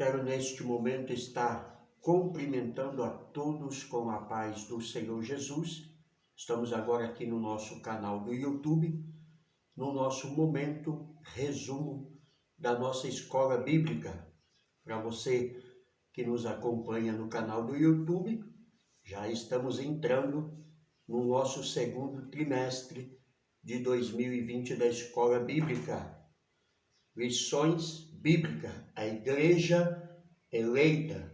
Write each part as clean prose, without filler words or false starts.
Quero neste momento estar cumprimentando a todos com a paz do Senhor Jesus. Estamos agora aqui no nosso canal do YouTube, no nosso momento resumo da nossa escola bíblica. Para você que nos acompanha no canal do YouTube, já estamos entrando no nosso segundo trimestre de 2020 da escola bíblica. Lições bíblicas, a igreja eleita,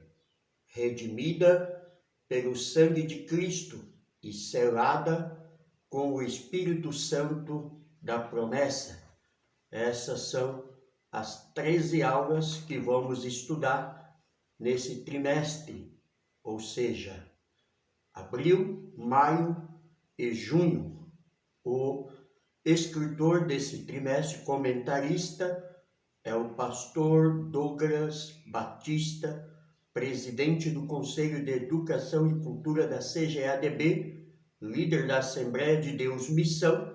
redimida pelo sangue de Cristo e selada com o Espírito Santo da promessa. Essas são as 13 aulas que vamos estudar nesse trimestre, ou seja, abril, maio e junho. O escritor desse trimestre, comentarista, é o pastor Douglas Batista, presidente do Conselho de Educação e Cultura da CGADB, líder da Assembleia de Deus Missão,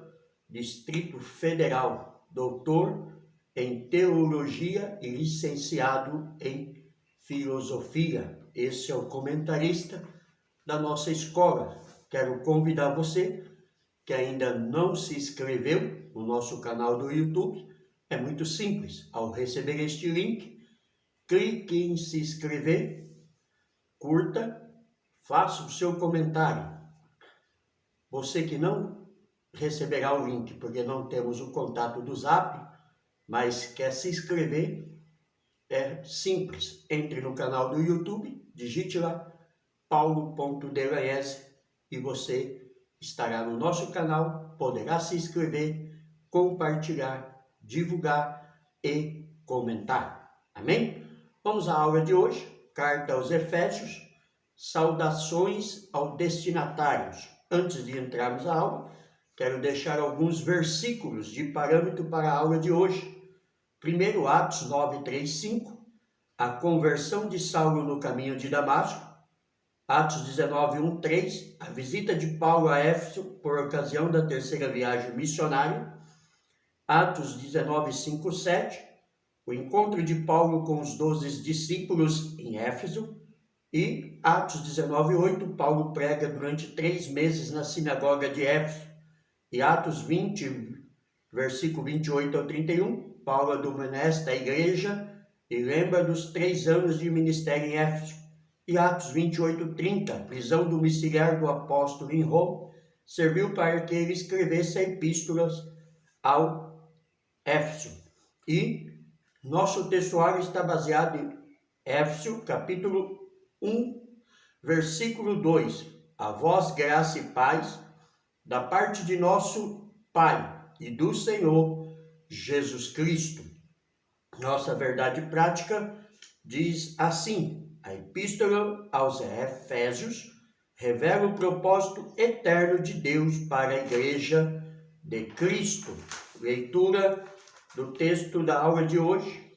Distrito Federal, doutor em Teologia e licenciado em Filosofia. Esse é o comentarista da nossa escola. Quero convidar você que ainda não se inscreveu no nosso canal do YouTube. É muito simples. Ao receber este link, clique em se inscrever, curta, faça o seu comentário. Você que não receberá o link porque não temos o contato do Zap, mas quer se inscrever, é simples. Entre no canal do YouTube, digite lá paulo.delanhese e você estará no nosso canal, poderá se inscrever, compartilhar, divulgar e comentar. Amém? Vamos à aula de hoje, carta aos Efésios, saudações aos destinatários. Antes de entrarmos à aula, quero deixar alguns versículos de parâmetro para a aula de hoje. Primeiro, Atos 9:3-5, a conversão de Saulo no caminho de Damasco. Atos 19:1-3, a visita de Paulo a Éfeso por ocasião da terceira viagem missionária. Atos 19:5-7, o encontro de Paulo com os 12 discípulos em Éfeso. E Atos 19:8, Paulo prega durante 3 meses na sinagoga de Éfeso. E Atos 20, versículo 28-31, Paulo admoesta a igreja e lembra dos 3 anos de ministério em Éfeso. E Atos 28:30, a prisão domiciliar do apóstolo em Roma, serviu para que ele escrevesse epístolas ao Éfeso. E nosso textuário está baseado em Éfeso, capítulo 1, versículo 2. A vós graça e paz, da parte de nosso Pai e do Senhor Jesus Cristo. Nossa verdade prática diz assim: a epístola aos Efésios revela o propósito eterno de Deus para a igreja de Cristo. Leitura do texto da aula de hoje.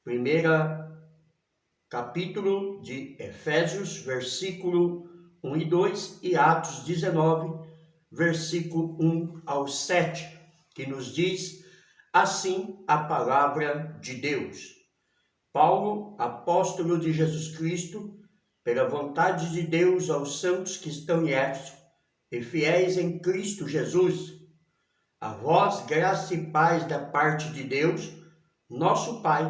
Primeira capítulo de Efésios, versículo 1 e 2, e Atos 19, versículo 1 ao 7, que nos diz assim a palavra de Deus. Paulo, apóstolo de Jesus Cristo, pela vontade de Deus aos santos que estão em Éfeso e fiéis em Cristo Jesus, a vós graça e paz da parte de Deus, nosso Pai,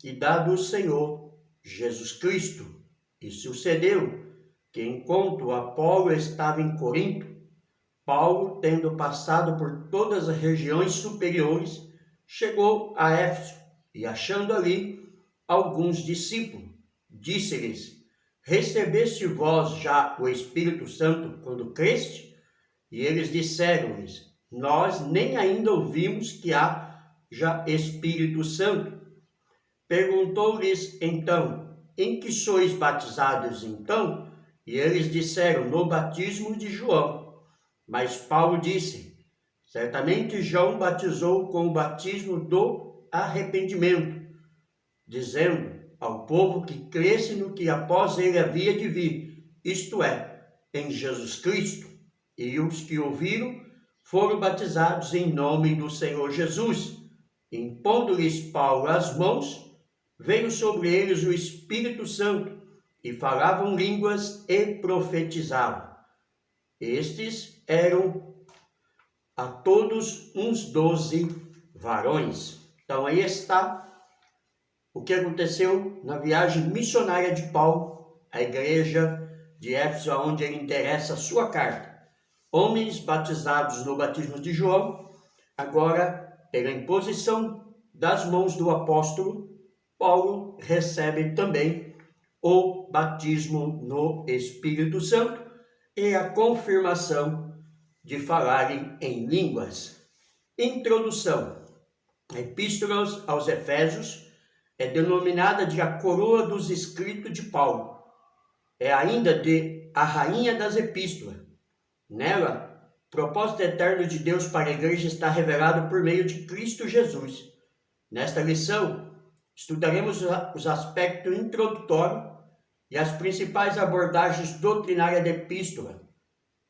e da do Senhor Jesus Cristo. E sucedeu que, enquanto Apolo estava em Corinto, Paulo, tendo passado por todas as regiões superiores, chegou a Éfeso e, achando ali alguns discípulos, disse-lhes: recebeste vós já o Espírito Santo quando creste? E eles disseram-lhes: nós nem ainda ouvimos que há já Espírito Santo. Perguntou-lhes então: em que sois batizados então? E eles disseram: no batismo de João. Mas Paulo disse: certamente João batizou com o batismo do arrependimento, dizendo ao povo que cresce no que após ele havia de vir, isto é, em Jesus Cristo. E os que ouviram foram batizados em nome do Senhor Jesus. impondo-lhes Paulo as mãos, veio sobre eles o Espírito Santo, e falavam línguas e profetizavam. Estes eram a todos uns 12 varões. Então aí está o que aconteceu na viagem missionária de Paulo, à igreja de Éfeso, onde ele endereça a sua carta. Homens batizados no batismo de João, agora, pela imposição das mãos do apóstolo, Paulo recebe também o batismo no Espírito Santo e a confirmação de falarem em línguas. Introdução. A Epístola aos Efésios é denominada de a coroa dos escritos de Paulo. É ainda de a rainha das epístolas. Nela, o propósito eterno de Deus para a igreja está revelado por meio de Cristo Jesus. Nesta lição, estudaremos os aspectos introdutórios e as principais abordagens doutrinárias da epístola.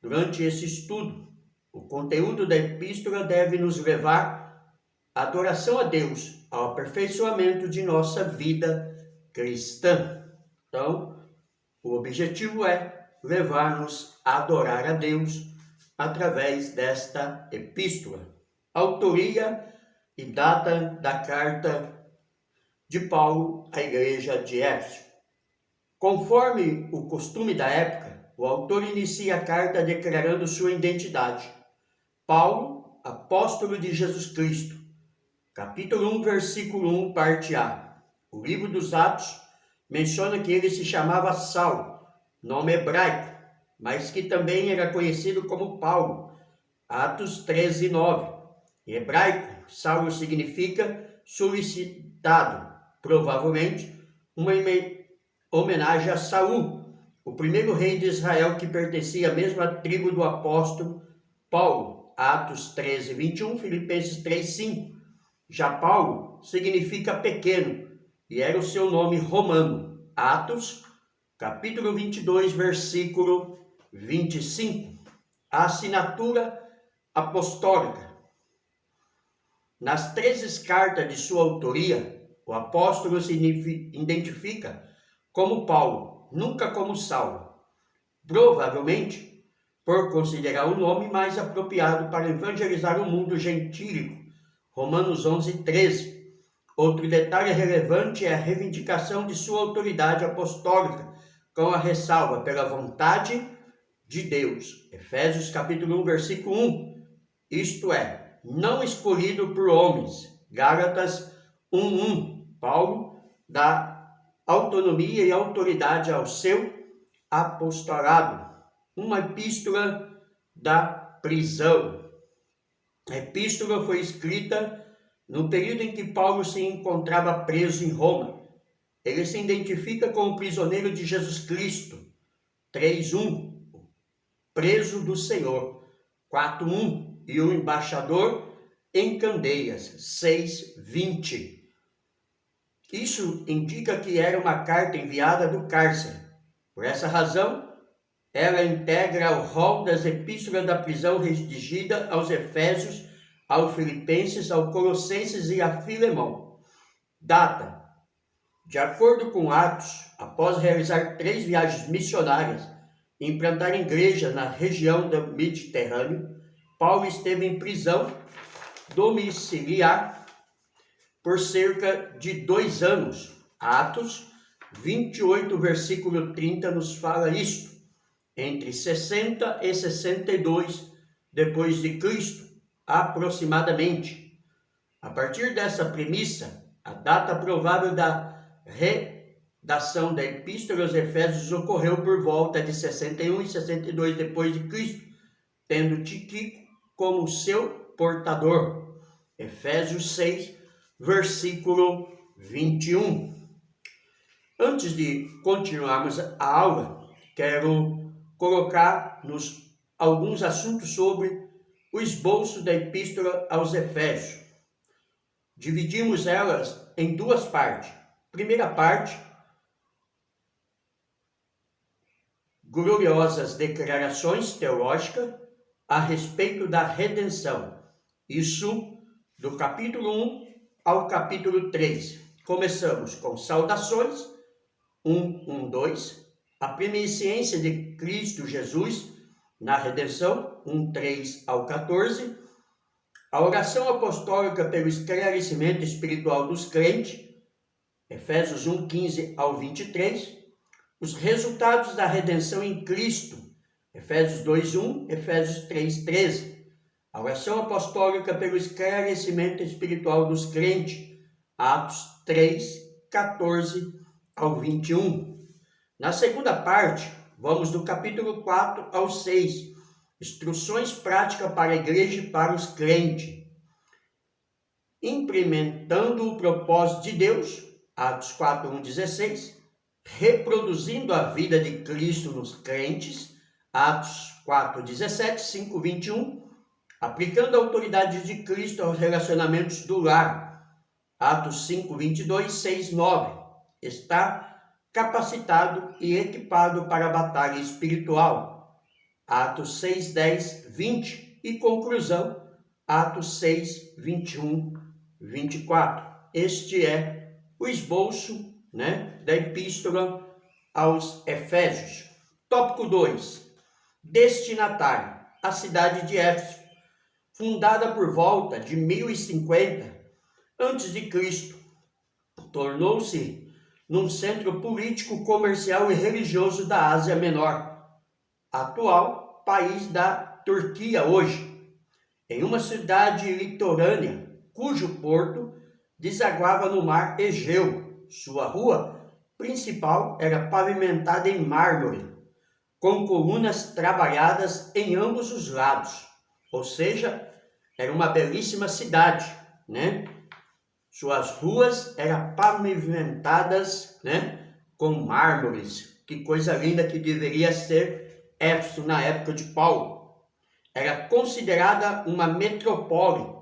Durante esse estudo, o conteúdo da epístola deve nos levar à adoração a Deus, ao aperfeiçoamento de nossa vida cristã. Então, o objetivo é levar-nos a adorar a Deus através desta epístola. Autoria e data da carta de Paulo à igreja de Éfeso. Conforme o costume da época, o autor inicia a carta declarando sua identidade. Paulo, apóstolo de Jesus Cristo. Capítulo 1, versículo 1, parte A. O livro dos Atos menciona que ele se chamava Saulo, nome hebraico, mas que também era conhecido como Paulo. Atos 13, 9. Em hebraico, Saulo significa solicitado, provavelmente uma homenagem a Saul, o primeiro rei de Israel que pertencia à mesma tribo do apóstolo Paulo. Atos 13, 21, Filipenses 3, 5. Já Paulo significa pequeno e era o seu nome romano. Atos, capítulo 22, versículo 25. A assinatura apostólica. Nas 13 cartas de sua autoria, o apóstolo se identifica como Paulo, nunca como Saulo. Provavelmente, por considerar o nome mais apropriado para evangelizar o mundo gentílico. Romanos 11, 13. Outro detalhe relevante é a reivindicação de sua autoridade apostólica, com a ressalva pela vontade de Deus. Efésios capítulo 1, versículo 1. Isto é, não escolhido por homens. Gálatas 1:1. Paulo dá autonomia e autoridade ao seu apostolado. Uma epístola da prisão. A epístola foi escrita no período em que Paulo se encontrava preso em Roma. Ele se identifica como prisioneiro de Jesus Cristo. 3:1. Preso do Senhor. 4:1. E o embaixador em Candeias. 6:20. Isso indica que era uma carta enviada do cárcere. Por essa razão, ela integra o rol das epístolas da prisão redigida aos Efésios, aos Filipenses, aos Colossenses e a Filemão. Data. De acordo com Atos, após realizar 3 viagens missionárias e implantar igrejas na região do Mediterrâneo, Paulo esteve em prisão domiciliar por cerca de 2 anos. Atos 28, versículo 30 nos fala isto. Entre 60 e 62 depois de Cristo, aproximadamente. A partir dessa premissa, a data provável da redação da Epístola aos Efésios ocorreu por volta de 61 e 62 depois de Cristo, tendo Tíquico como seu portador. Efésios 6, versículo 21. Antes de continuarmos a aula, quero colocar-nos alguns assuntos sobre o esboço da Epístola aos Efésios. Dividimos elas em 2 partes. Primeira parte, gloriosas declarações teológicas a respeito da redenção. Isso do capítulo 1 ao capítulo 3. Começamos com saudações, 1:2, a presciência de Cristo Jesus na redenção, 1:3 ao 14, a oração apostólica pelo esclarecimento espiritual dos crentes, Efésios 1:15 ao 23, os resultados da redenção em Cristo, Efésios 2:1, Efésios 3:13, a oração apostólica pelo esclarecimento espiritual dos crentes, Atos 3:14 ao 21. Na segunda parte, vamos do capítulo 4 ao 6, instruções práticas para a igreja e para os crentes. Implementando o propósito de Deus, Atos 4:1-16, reproduzindo a vida de Cristo nos crentes, Atos 4:17, 5:21, aplicando a autoridade de Cristo aos relacionamentos do lar, Atos 5:22, 6:9, está capacitado e equipado para a batalha espiritual, Atos 6:10, 20, e conclusão, Atos 6:21-24. Este é o esboço, da epístola aos Efésios. Tópico 2. Destinatário, a cidade de Éfeso, fundada por volta de 1050 a.C., tornou-se num centro político, comercial e religioso da Ásia Menor, atual país da Turquia hoje, em uma cidade litorânea, cujo porto desaguava no mar Egeu. Sua rua principal era pavimentada em mármore, com colunas trabalhadas em ambos os lados, ou seja, era uma belíssima cidade, Suas ruas eram pavimentadas, com mármores. Que coisa linda que deveria ser Éfeso na época de Paulo. Era considerada uma metrópole,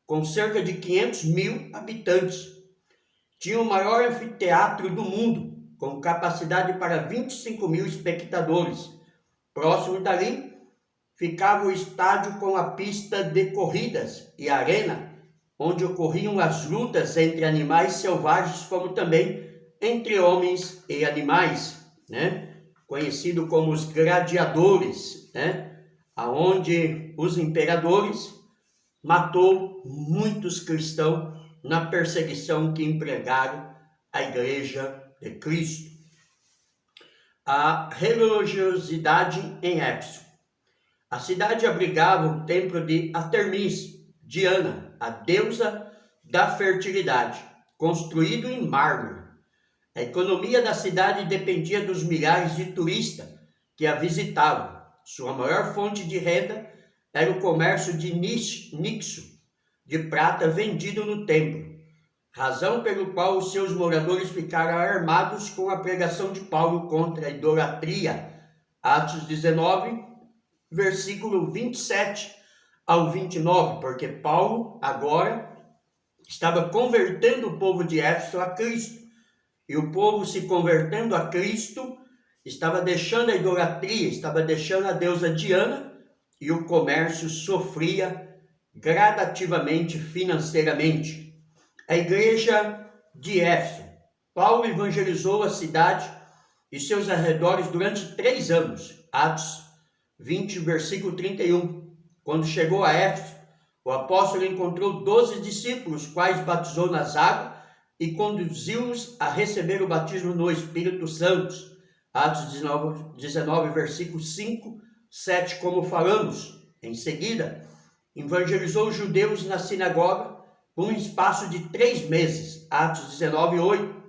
com cerca de 500.000 habitantes. Tinha o maior anfiteatro do mundo, com capacidade para 25.000 espectadores. Próximo dali ficava o estádio com a pista de corridas e a arena, onde ocorriam as lutas entre animais selvagens, como também entre homens e animais, conhecido como os gladiadores, aonde os imperadores matou muitos cristãos na perseguição que empregaram a igreja de Cristo. A religiosidade em Éfeso. A cidade abrigava o templo de Artemis, Diana, a deusa da fertilidade, construído em mármore. A economia da cidade dependia dos milhares de turistas que a visitavam. Sua maior fonte de renda era o comércio de nixo de prata vendido no templo, razão pelo qual os seus moradores ficaram armados com a pregação de Paulo contra a idolatria. Atos 19, versículo 27 ao 29, porque Paulo agora estava convertendo o povo de Éfeso a Cristo, e o povo se convertendo a Cristo estava deixando a idolatria, estava deixando a deusa Diana, e o comércio sofria gradativamente financeiramente. A igreja de Éfeso. Paulo evangelizou a cidade e seus arredores durante 3 anos. Atos 20, versículo 31. Quando chegou a Éfeso, o apóstolo encontrou 12 discípulos, quais batizou nas águas e conduziu-os a receber o batismo no Espírito Santo. Atos 19, versículo 5, 7, como falamos. Em seguida, evangelizou os judeus na sinagoga por um espaço de 3 meses. Atos 19, 8.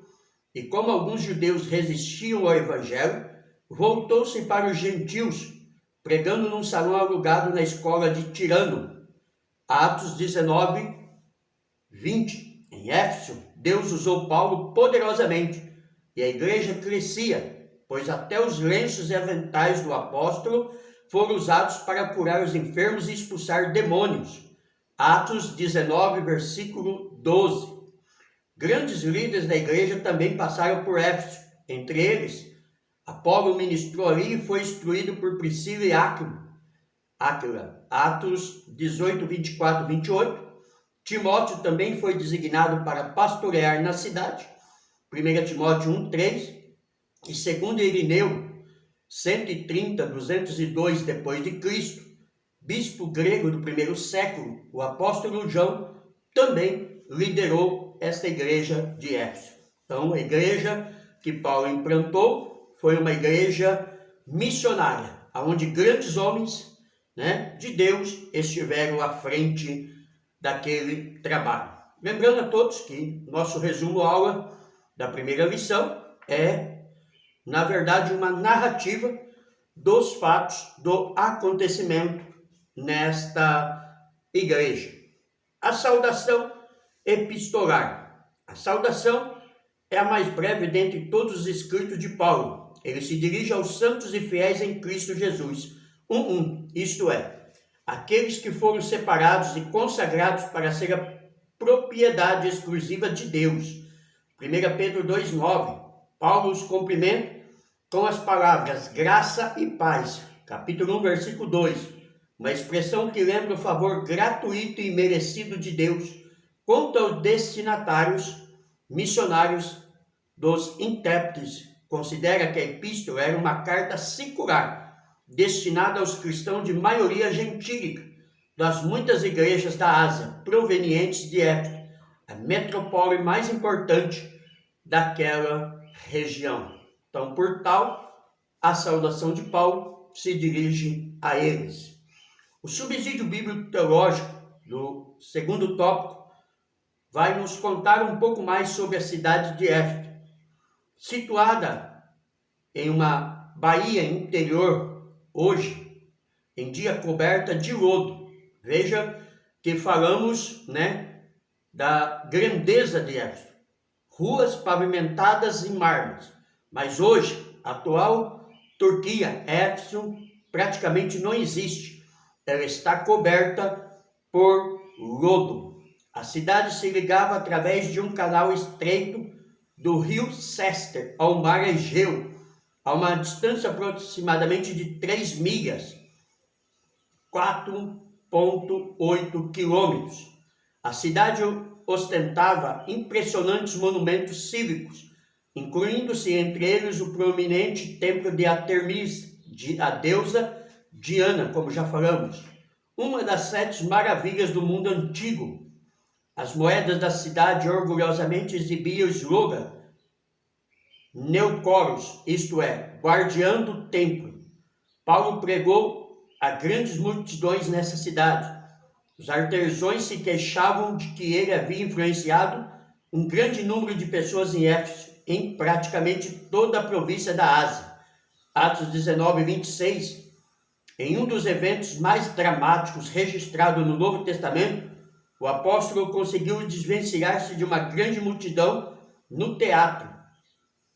E como alguns judeus resistiam ao evangelho, voltou-se para os gentios, pregando num salão alugado na escola de Tirano. Atos 19, 20. Em Éfeso, Deus usou Paulo poderosamente e a igreja crescia, pois até os lenços e aventais do apóstolo foram usados para curar os enfermos e expulsar demônios. Atos 19, versículo 12. Grandes líderes da igreja também passaram por Éfeso. Entre eles, Apolo ministrou ali e foi instruído por Priscila e Áquila. Atos 18, 24, 28. Timóteo também foi designado para pastorear na cidade, 1 Timóteo 1:3, e segundo Irineu, 130-202 depois de Cristo, bispo grego do primeiro século, o apóstolo João também liderou esta igreja de Éfeso. Então, a igreja que Paulo implantou foi uma igreja missionária, onde grandes homens, de Deus estiveram à frente daquele trabalho. Lembrando a todos que nosso resumo aula da primeira lição é, na verdade, uma narrativa dos fatos do acontecimento nesta igreja. A saudação epistolar. A saudação é a mais breve dentre todos os escritos de Paulo. Ele se dirige aos santos e fiéis em Cristo Jesus. Isto é, aqueles que foram separados e consagrados para ser a propriedade exclusiva de Deus. 1 Pedro 2:9. Paulo os cumprimenta com as palavras graça e paz. Capítulo 1, versículo 2. Uma expressão que lembra o favor gratuito e merecido de Deus quanto aos destinatários missionários dos intérpretes. Considera que a epístola era uma carta secular, destinada aos cristãos de maioria gentílica das muitas igrejas da Ásia, provenientes de Éfeso, a metrópole mais importante daquela região. Então, por tal, a saudação de Paulo se dirige a eles. O subsídio bíblico teológico do segundo tópico vai nos contar um pouco mais sobre a cidade de Éfeso, situada em uma baía interior, hoje em dia coberta de lodo. Veja que falamos, da grandeza de Éfeso, ruas pavimentadas em mármores, mas hoje, atual Turquia, Éfeso praticamente não existe. Ela está coberta por lodo. A cidade se ligava através de um canal estreito do rio Cester ao mar Egeu, a uma distância aproximadamente de 3 milhas, 4,8 quilômetros. A cidade ostentava impressionantes monumentos cívicos, incluindo-se entre eles o proeminente templo de Artemis, a deusa Diana, como já falamos, uma das 7 maravilhas do mundo antigo. As moedas da cidade orgulhosamente exibiam o slogan Neucoros, isto é, guardião do templo. Paulo pregou a grandes multidões nessa cidade. Os artesãos se queixavam de que ele havia influenciado um grande número de pessoas em Éfeso, em praticamente toda a província da Ásia. Atos 19:26. Em um dos eventos mais dramáticos registrados no Novo Testamento, o apóstolo conseguiu desvencilhar-se de uma grande multidão no teatro.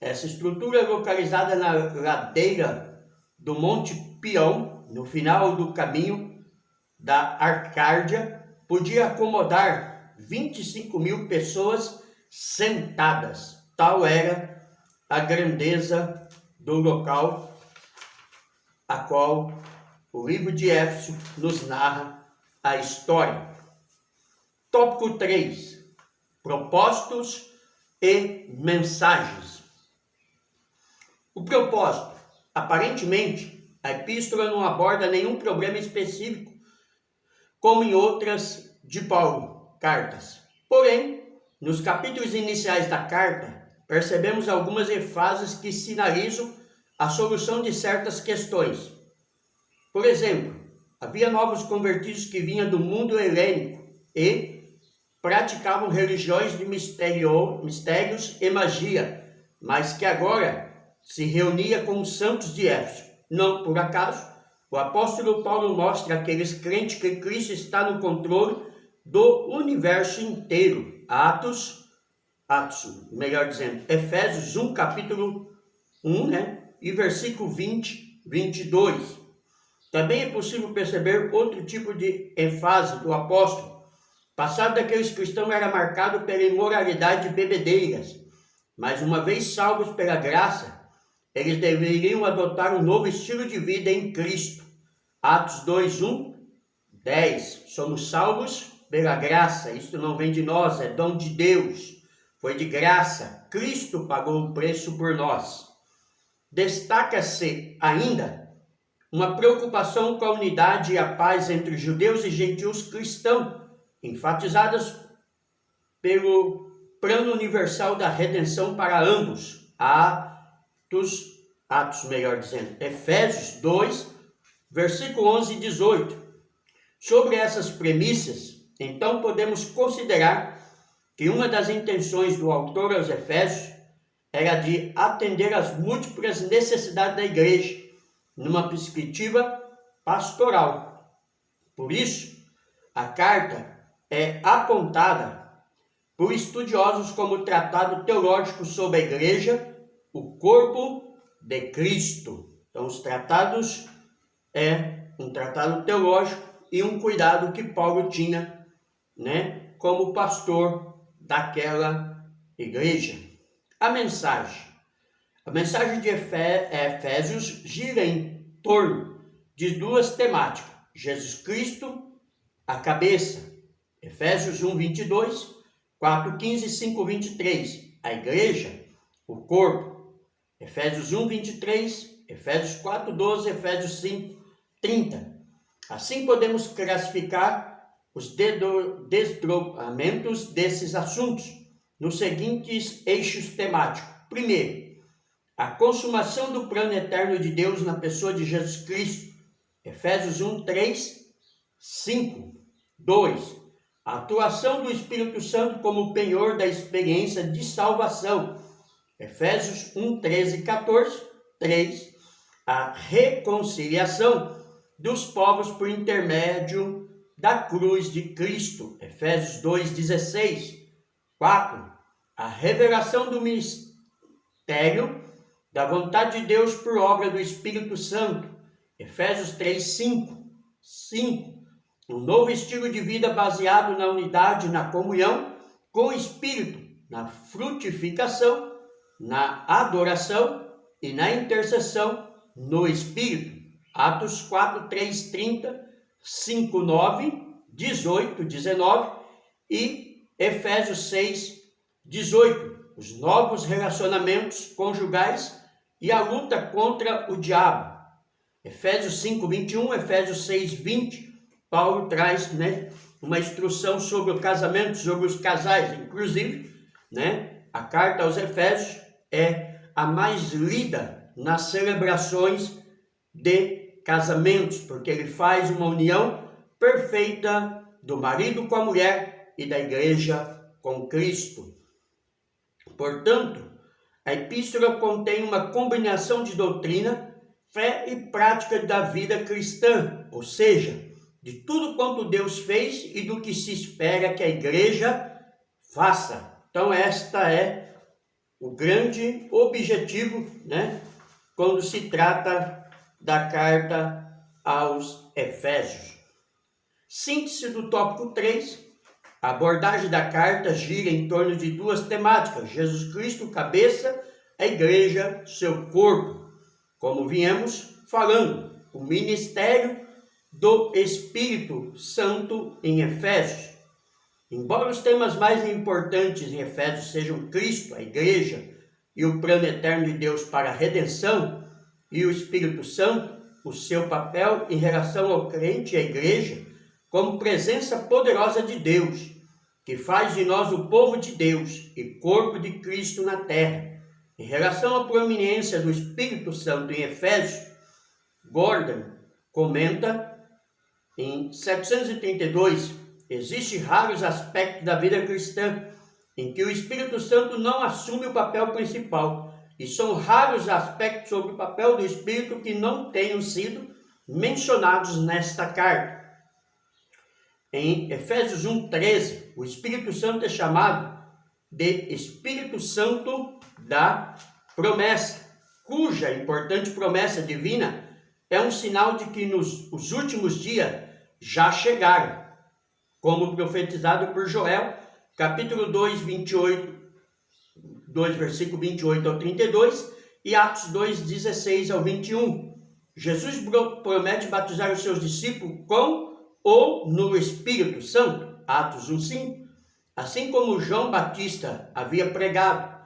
Essa estrutura, localizada na ladeira do Monte Pião, no final do caminho da Arcádia, podia acomodar 25.000 pessoas sentadas. Tal era a grandeza do local a qual o livro de Éfeso nos narra a história. Tópico 3. Propósitos e mensagens. O propósito. Aparentemente, a epístola não aborda nenhum problema específico, como em outras de Paulo, cartas. Porém, nos capítulos iniciais da carta, percebemos algumas ênfases que sinalizam a solução de certas questões. Por exemplo, havia novos convertidos que vinham do mundo helênico e praticavam religiões de mistérios e magia, mas que agora se reunia com os santos de Éfeso. Não por acaso, o apóstolo Paulo mostra àqueles crentes que Cristo está no controle do universo inteiro. Efésios 1, capítulo 1, e versículo 20, 22. Também é possível perceber outro tipo de ênfase do apóstolo. O passado daqueles cristãos era marcado pela imoralidade de bebedeiras, mas uma vez salvos pela graça, eles deveriam adotar um novo estilo de vida em Cristo. Atos 2, 1, 10. Somos salvos pela graça, isso não vem de nós, é dom de Deus, foi de graça, Cristo pagou o preço por nós. Destaca-se ainda uma preocupação com a unidade e a paz entre judeus e gentios cristãos, enfatizadas pelo plano universal da redenção para ambos. Efésios 2, versículo 11 e 18. Sobre essas premissas, então podemos considerar que uma das intenções do autor aos Efésios era de atender às múltiplas necessidades da igreja, numa perspectiva pastoral. Por isso, a carta é apontada por estudiosos como tratado teológico sobre a igreja, o corpo de Cristo. Então, os tratados é um tratado teológico e um cuidado que Paulo tinha, como pastor daquela igreja. A mensagem de Efésios gira em torno de duas temáticas: Jesus Cristo, a cabeça, Efésios 1, 22, 4, 15 e 5, 23. A igreja, o corpo, Efésios 1, 23, Efésios 4, 12, Efésios 5, 30. Assim podemos classificar os desdobramentos desses assuntos nos seguintes eixos temáticos. Primeiro, a consumação do plano eterno de Deus na pessoa de Jesus Cristo, Efésios 1, 3, 5. 2. A atuação do Espírito Santo como penhor da experiência de salvação, Efésios 1, 13 e 14. 3. A reconciliação dos povos por intermédio da cruz de Cristo, Efésios 2, 16. 4. A revelação do mistério da vontade de Deus por obra do Espírito Santo, Efésios 3, 5. 5. Um novo estilo de vida baseado na unidade, na comunhão com o Espírito, na frutificação, na adoração e na intercessão no Espírito. Atos 4, 3, 30, 5, 9, 18, 19 e Efésios 6, 18. Os novos relacionamentos conjugais e a luta contra o diabo. Efésios 5, 21, Efésios 6, 20. Paulo traz uma instrução sobre o casamento, sobre os casais. Inclusive, a carta aos Efésios é a mais lida nas celebrações de casamentos, porque ele faz uma união perfeita do marido com a mulher e da igreja com Cristo. Portanto, a epístola contém uma combinação de doutrina, fé e prática da vida cristã, ou seja, de tudo quanto Deus fez e do que se espera que a igreja faça. Então, esta é o grande objetivo, quando se trata da carta aos Efésios. Síntese do tópico 3. A abordagem da carta gira em torno de duas temáticas: Jesus Cristo, cabeça, a igreja, seu corpo. Como viemos falando, o ministério do Espírito Santo em Efésios. Embora os temas mais importantes em Efésios sejam Cristo, a igreja e o plano eterno de Deus para a redenção, e o Espírito Santo, o seu papel em relação ao crente e à igreja, como presença poderosa de Deus, que faz de nós o povo de Deus e corpo de Cristo na terra. Em relação à proeminência do Espírito Santo em Efésios, Gordon comenta em 732, existem raros aspectos da vida cristã em que o Espírito Santo não assume o papel principal, e são raros aspectos sobre o papel do Espírito que não tenham sido mencionados nesta carta. Em Efésios 1,13, o Espírito Santo é chamado de Espírito Santo da promessa, cuja importante promessa divina é um sinal de que os últimos dias já chegaram, como profetizado por Joel, capítulo 2, versículo 28 ao 32 e Atos 2, 16 ao 21. Jesus promete batizar os seus discípulos com ou no Espírito Santo. Atos 1:5, assim como João Batista havia pregado.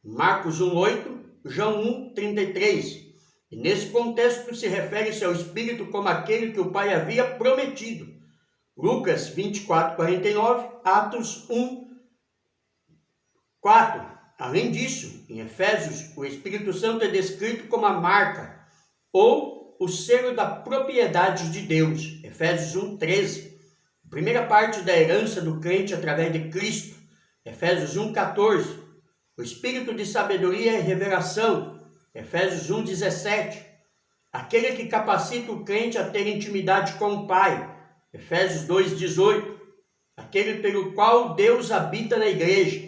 Marcos 1:8, João 1:33. E nesse contexto se refere-se ao Espírito como aquele que o Pai havia prometido. Lucas 24:49, Atos 1:4. Além disso, em Efésios, o Espírito Santo é descrito como a marca ou o selo da propriedade de Deus. Efésios 1:13. A primeira parte da herança do crente através de Cristo. Efésios 1:14. O Espírito de sabedoria e revelação. Efésios 1:17. Aquele que capacita o crente a ter intimidade com o Pai. Efésios 2:18. Aquele pelo qual Deus habita na igreja.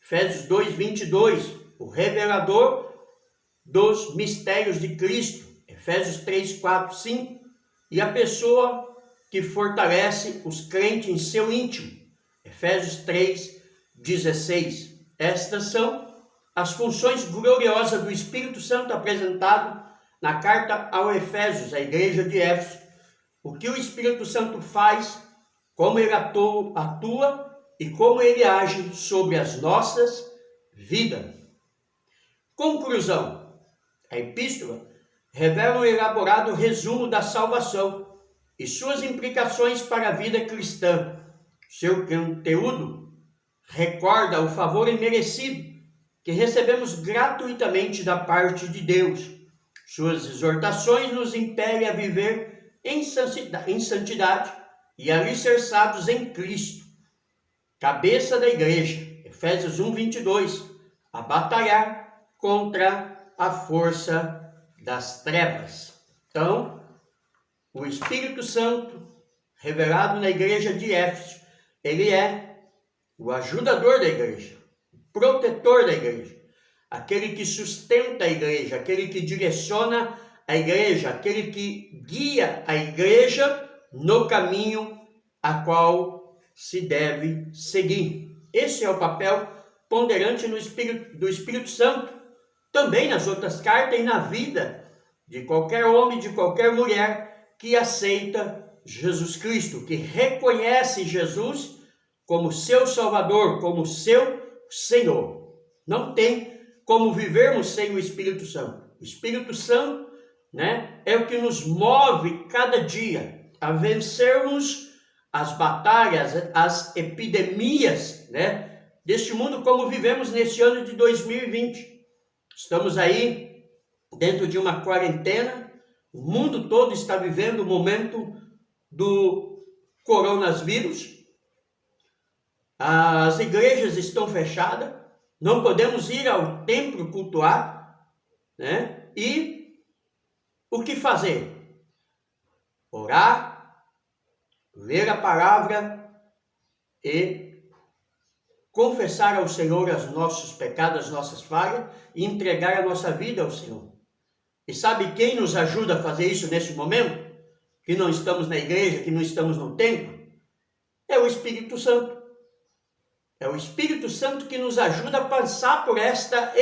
Efésios 2:22. O revelador dos mistérios de Cristo. Efésios 3, 4, 5. E a pessoa que fortalece os crentes em seu íntimo. Efésios 3:16. Estas são as funções gloriosas do Espírito Santo apresentado na carta aos Efésios, à igreja de Éfeso. O que o Espírito Santo faz, como ele atua e como ele age sobre as nossas vidas. Conclusão. A epístola revela um elaborado resumo da salvação e suas implicações para a vida cristã. Seu conteúdo recorda o favor imerecido que recebemos gratuitamente da parte de Deus. Suas exortações nos impelem a viver em santidade e alicerçados em Cristo, cabeça da igreja. Efésios 1:22. A batalhar contra a força das trevas. Então, o Espírito Santo, revelado na igreja de Éfeso, ele é o ajudador da igreja, o protetor da igreja, aquele que sustenta a igreja, aquele que direciona a igreja, aquele que guia a igreja no caminho a qual se deve seguir. Esse é o papel ponderante do Espírito Santo, também nas outras cartas e na vida de qualquer homem, de qualquer mulher que aceita Jesus Cristo, que reconhece Jesus como seu Salvador, como seu Senhor. Não tem como vivermos sem o Espírito Santo. O Espírito Santo, é o que nos move cada dia a vencermos as batalhas, as epidemias, deste mundo como vivemos neste ano de 2020. Estamos aí dentro de uma quarentena, o mundo todo está vivendo o momento do coronavírus, as igrejas estão fechadas, não podemos ir ao templo cultuar, e o que fazer? Orar, ler a palavra e confessar ao Senhor os nossos pecados, as nossas falhas e entregar a nossa vida ao Senhor. E sabe quem nos ajuda a fazer isso nesse momento? Que não estamos na igreja, que não estamos no templo? É o Espírito Santo. É o Espírito Santo que nos ajuda a passar por esta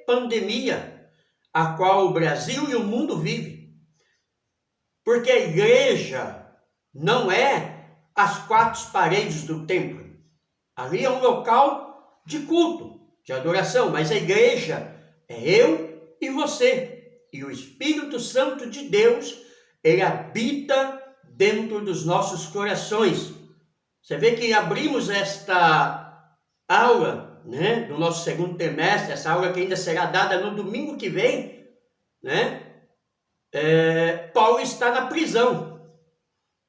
pandemia, a qual o Brasil e o mundo vivem. Porque a igreja não é as quatro paredes do templo. Ali é um local de culto, de adoração, mas a igreja é eu e você. E o Espírito Santo de Deus, ele habita dentro dos nossos corações. Você vê que abrimos esta aula, do nosso segundo trimestre, essa aula que ainda será dada no domingo que vem, Paulo está na prisão,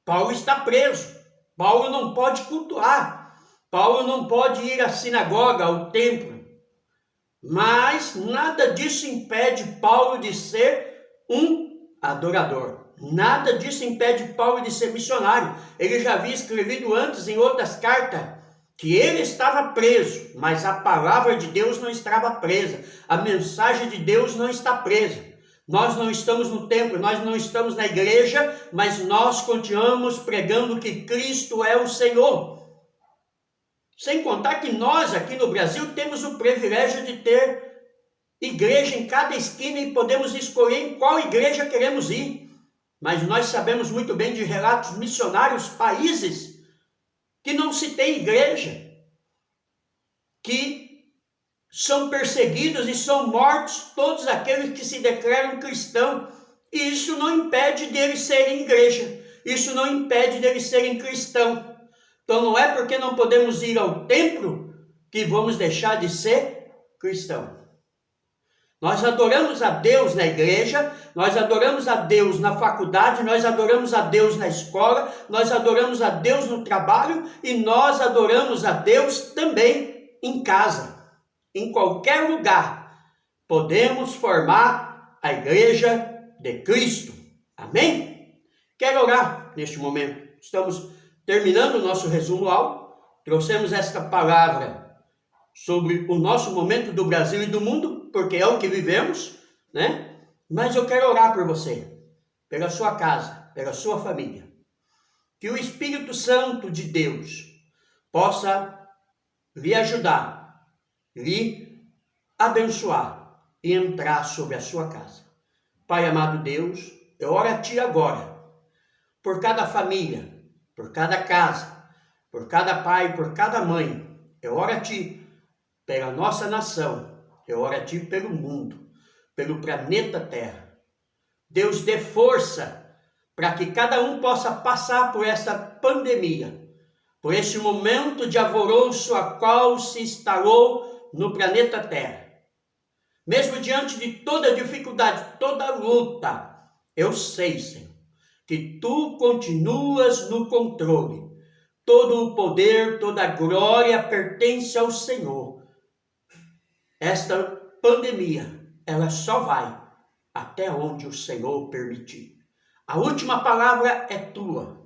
Paulo está preso, Paulo não pode cultuar, Paulo não pode ir à sinagoga, ao templo, mas nada disso impede Paulo de ser um adorador, nada disso impede Paulo de ser missionário. Ele já havia escrevido antes em outras cartas que ele estava preso, mas a palavra de Deus não estava presa, a mensagem de Deus não está presa. Nós não estamos no templo, nós não estamos na igreja, mas nós continuamos pregando que Cristo é o Senhor. Sem contar que nós aqui no Brasil temos o privilégio de ter igreja em cada esquina e podemos escolher em qual igreja queremos ir. Mas nós sabemos muito bem de relatos missionários, países que não se tem igreja, que são perseguidos e são mortos todos aqueles que se declaram cristãos. E isso não impede deles serem igreja. Isso não impede deles serem cristãos. Então não é porque não podemos ir ao templo que vamos deixar de ser cristão. Nós adoramos a Deus na igreja, nós adoramos a Deus na faculdade, nós adoramos a Deus na escola, nós adoramos a Deus no trabalho e nós adoramos a Deus também em casa. Em qualquer lugar podemos formar a igreja de Cristo. Amém? Quero orar neste momento. Estamos terminando o nosso resumo áudio. Trouxemos esta palavra sobre o nosso momento do Brasil e do mundo, porque é o que vivemos, né? Mas eu quero orar por você, pela sua casa, pela sua família. Que o Espírito Santo de Deus possa lhe ajudar, lhe abençoar e entrar sobre a sua casa. Pai amado Deus, eu oro a Ti agora, por cada família, por cada casa, por cada pai, por cada mãe. Eu oro a Ti pela nossa nação, eu oro a Ti pelo mundo, pelo planeta Terra. Deus, dê força para que cada um possa passar por essa pandemia, por esse momento de alvoroço a qual se instalou no planeta Terra. Mesmo diante de toda dificuldade, toda luta, eu sei, Senhor, que Tu continuas no controle. Todo o poder, toda a glória pertence ao Senhor. Esta pandemia, ela só vai até onde o Senhor permitir. A última palavra é Tua.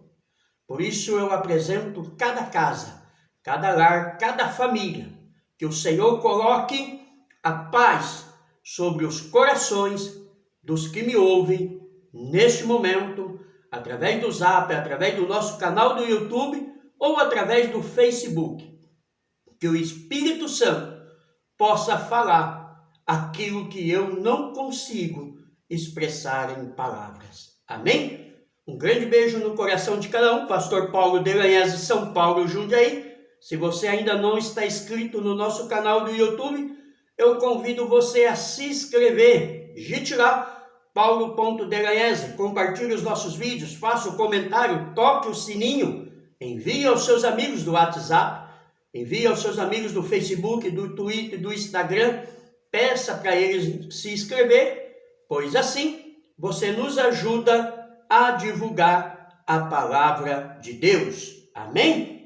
Por isso eu apresento cada casa, cada lar, cada família. Que o Senhor coloque a paz sobre os corações dos que me ouvem neste momento, através do Zap, através do nosso canal do YouTube ou através do Facebook. Que o Espírito Santo possa falar aquilo que eu não consigo expressar em palavras. Amém? Um grande beijo no coração de cada um. Pastor Paulo Delanhese, São Paulo, Jundiaí. Se você ainda não está inscrito no nosso canal do YouTube, eu convido você a se inscrever. Digite lá, paulo.delanhese, compartilhe os nossos vídeos, faça o comentário, toque o sininho, envie aos seus amigos do WhatsApp, envie aos seus amigos do Facebook, do Twitter, do Instagram, peça para eles se inscrever, pois assim você nos ajuda a divulgar a palavra de Deus. Amém?